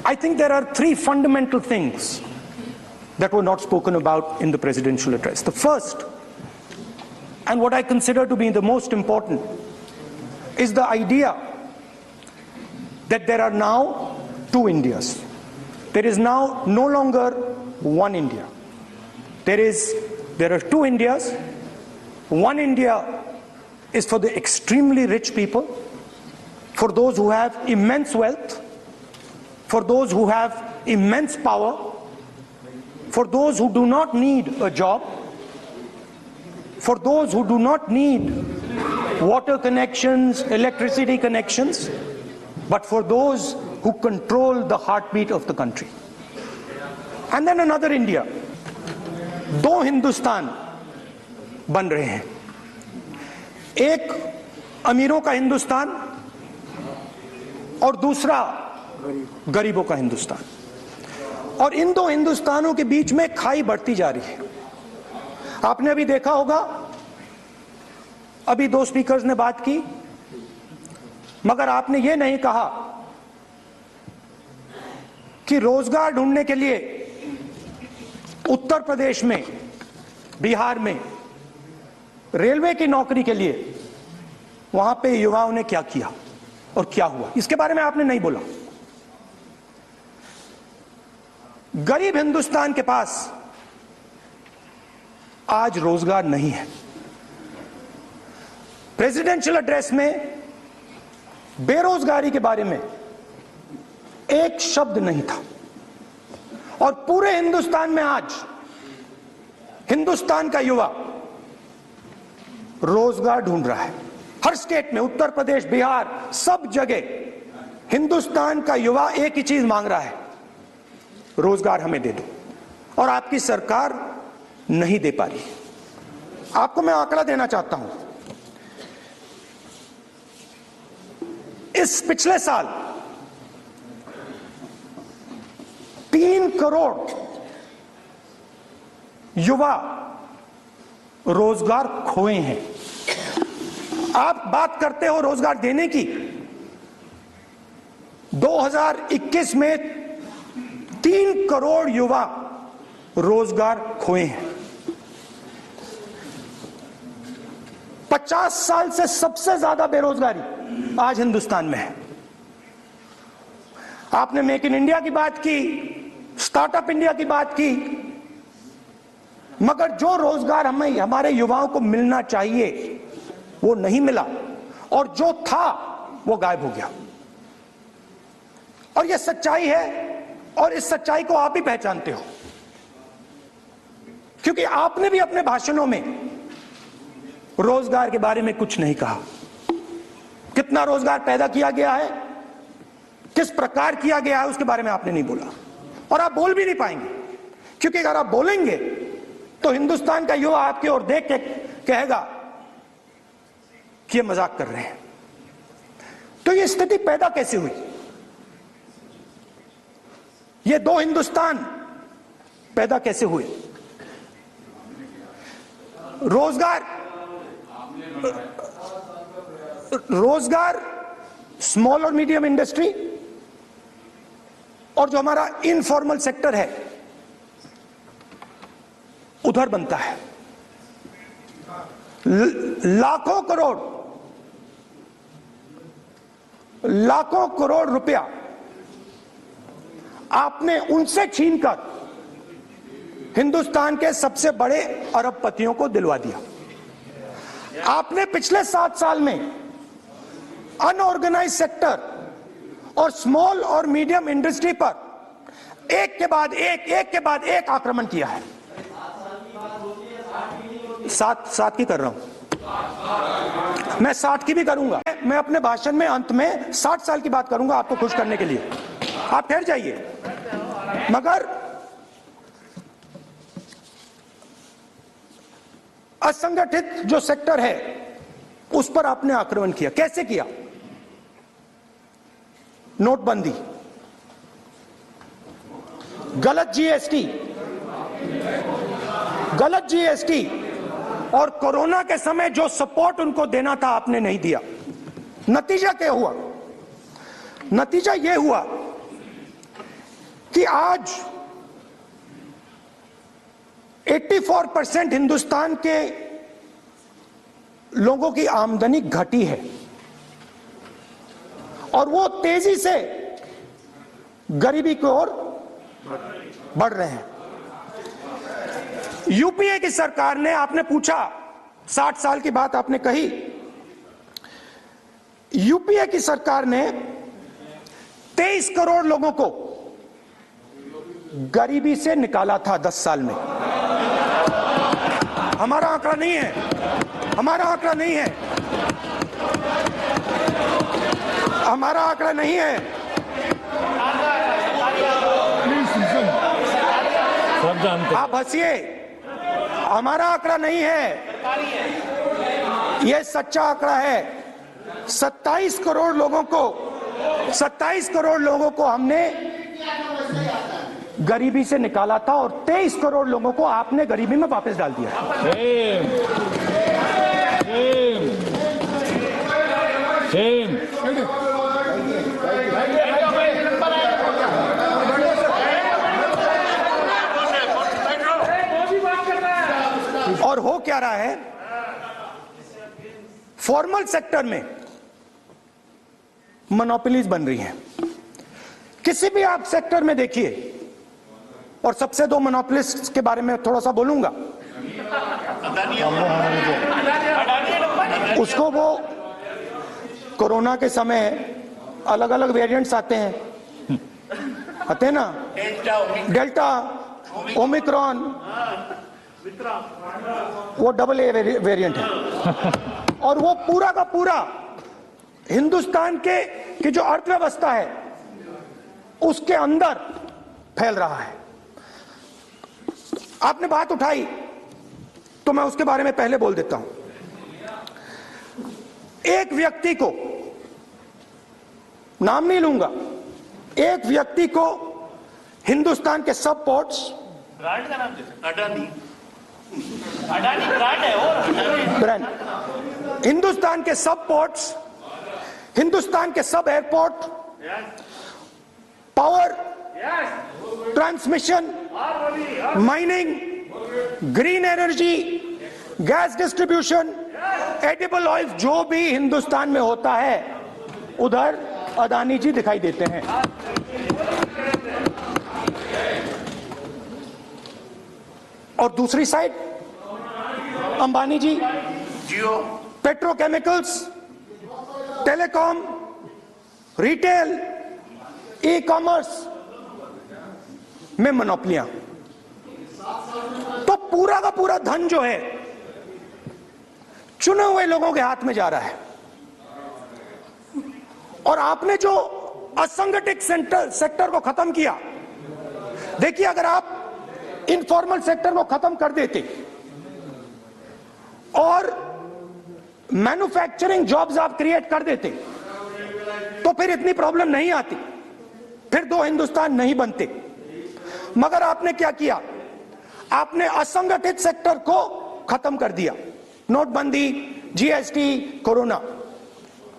I think there are three fundamental things that were not spoken about in the presidential address. The first, and what I consider to be the most important, is the idea that there are now two Indias. There is now no longer one India. There are two Indias. One India is for the extremely rich people, for those who have immense wealth, for those who have immense power, for those who do not need a job, for those who do not need water connections, electricity connections, but for those who control the heartbeat of the country. And then another India. दो हिंदुस्तान बन रहे हैं, एक अमीरों का हिंदुस्तान और दूसरा गरीबों का हिंदुस्तान। और इन दो हिंदुस्तानों के बीच में खाई बढ़ती जा रही है। आपने अभी देखा होगा, अभी दो स्पीकर्स ने बात की, मगर आपने ये नहीं कहा कि रोजगार ढूंढने के लिए उत्तर प्रदेश में, बिहार में रेलवे की नौकरी के लिए वहां पे युवाओं ने क्या किया और क्या हुआ, इसके बारे में आपने नहीं बोला। गरीब हिंदुस्तान के पास आज रोजगार नहीं है। प्रेसिडेंशियल एड्रेस में बेरोजगारी के बारे में एक शब्द नहीं था। और पूरे हिंदुस्तान में आज हिंदुस्तान का युवा रोजगार ढूंढ रहा है। हर स्टेट में, उत्तर प्रदेश, बिहार, सब जगह हिंदुस्तान का युवा एक ही चीज मांग रहा है, रोजगार हमें दे दो। और आपकी सरकार नहीं दे पा रही। आपको मैं आंकड़ा देना चाहता हूं। इस पिछले साल 3 करोड़ युवा रोजगार खोए हैं। आप बात करते हो रोजगार देने की। 2021 में 3 करोड़ युवा रोजगार खोए हैं। 50 साल से सबसे ज्यादा बेरोजगारी आज हिंदुस्तान में है। आपने मेक इन इंडिया की बात की, स्टार्टअप इंडिया की बात की, मगर जो रोजगार हमें, हमारे युवाओं को मिलना चाहिए वो नहीं मिला, और जो था वो गायब हो गया। और ये सच्चाई है, और इस सच्चाई को आप भी पहचानते हो, क्योंकि आपने भी अपने भाषणों में रोजगार के बारे में कुछ नहीं कहा। कितना रोजगार पैदा किया गया है, किस प्रकार किया गया है, उसके बारे में आपने नहीं बोला। और आप बोल भी नहीं पाएंगे, क्योंकि अगर आप बोलेंगे तो हिंदुस्तान का युवा आपकी ओर देख के कहेगा कि ये मजाक कर रहे हैं। तो ये स्थिति पैदा कैसे हुई? ये दो हिंदुस्तान पैदा कैसे हुए? रोजगार स्मॉल और मीडियम इंडस्ट्री और जो हमारा इनफॉर्मल सेक्टर है उधर बनता है। लाखों करोड़ रुपया आपने उनसे छीनकर हिंदुस्तान के सबसे बड़े अरबपतियों को दिलवा दिया। आपने पिछले 7 साल में अनऑर्गेनाइज्ड सेक्टर और स्मॉल और मीडियम इंडस्ट्री पर एक के बाद एक आक्रमण किया है। 7 की कर रहा हूं मैं, 60 की भी करूंगा। मैं अपने भाषण में अंत में 60 साल की बात करूंगा आपको खुश करने के लिए। आप ठहर जाइए। मगर असंगठित जो सेक्टर है उस पर आपने आक्रमण किया। कैसे किया? नोटबंदी, गलत जीएसटी और कोरोना के समय जो सपोर्ट उनको देना था आपने नहीं दिया। नतीजा क्या हुआ? नतीजा यह हुआ कि आज 84% हिंदुस्तान के लोगों की आमदनी घटी है और वो तेजी से गरीबी की ओर बढ़ रहे हैं। यूपीए की सरकार ने, आपने पूछा 60 साल की बात आपने कही, यूपीए की सरकार ने 23 करोड़ लोगों को गरीबी से निकाला था 10 साल में। हमारा आंकड़ा नहीं है, हमारा आंकड़ा नहीं है, हमारा आंकड़ा नहीं है। सब जानते, आप हंसिए, हमारा आंकड़ा नहीं है, यह सच्चा आंकड़ा है। 27 करोड़ लोगों को हमने गरीबी से निकाला था और 23 करोड़ लोगों को आपने गरीबी में वापस डाल दिया। सेम। और हो क्या रहा है, फॉर्मल सेक्टर में मोनोपोलीज बन रही हैं। किसी भी आप सेक्टर में देखिए, और सबसे दो मोनोपोलिस्ट के बारे में थोड़ा सा बोलूंगा। उसको वो कोरोना के समय अलग अलग वेरिएंट्स आते हैं ना, डेल्टा, ओमिक्रॉन, वो AA वेरिएंट है और वो पूरा का पूरा हिंदुस्तान की जो अर्थव्यवस्था है उसके अंदर फैल रहा है। आपने बात उठाई तो मैं उसके बारे में पहले बोल देता हूं। एक व्यक्ति को, नाम नहीं लूंगा, एक व्यक्ति को हिंदुस्तान के सब पोर्ट्स, ब्रांड का नाम अडानी ब्रांड है वो, ब्रांड, हिंदुस्तान के सब पोर्ट्स, हिंदुस्तान के सब airport, power, transmission, mining, green energy, gas distribution, edible oil, जो भी हिंदुस्तान में होता है उधर अदानी जी दिखाई देते हैं। और दूसरी side Ambani ji, Jio, petrochemicals, telecom, retail, e commerce में मोनोपोलियां। तो पूरा का पूरा धन जो है चुने हुए लोगों के हाथ में जा रहा है। और आपने जो असंगठित सेक्टर को खत्म किया, देखिए अगर आप इनफॉर्मल सेक्टर को खत्म कर देते और मैन्युफैक्चरिंग जॉब्स आप क्रिएट कर देते तो फिर इतनी प्रॉब्लम नहीं आती, फिर दो हिंदुस्तान नहीं बनते। मगर आपने क्या किया, आपने असंगठित सेक्टर को खत्म कर दिया। नोटबंदी, GST, कोरोना।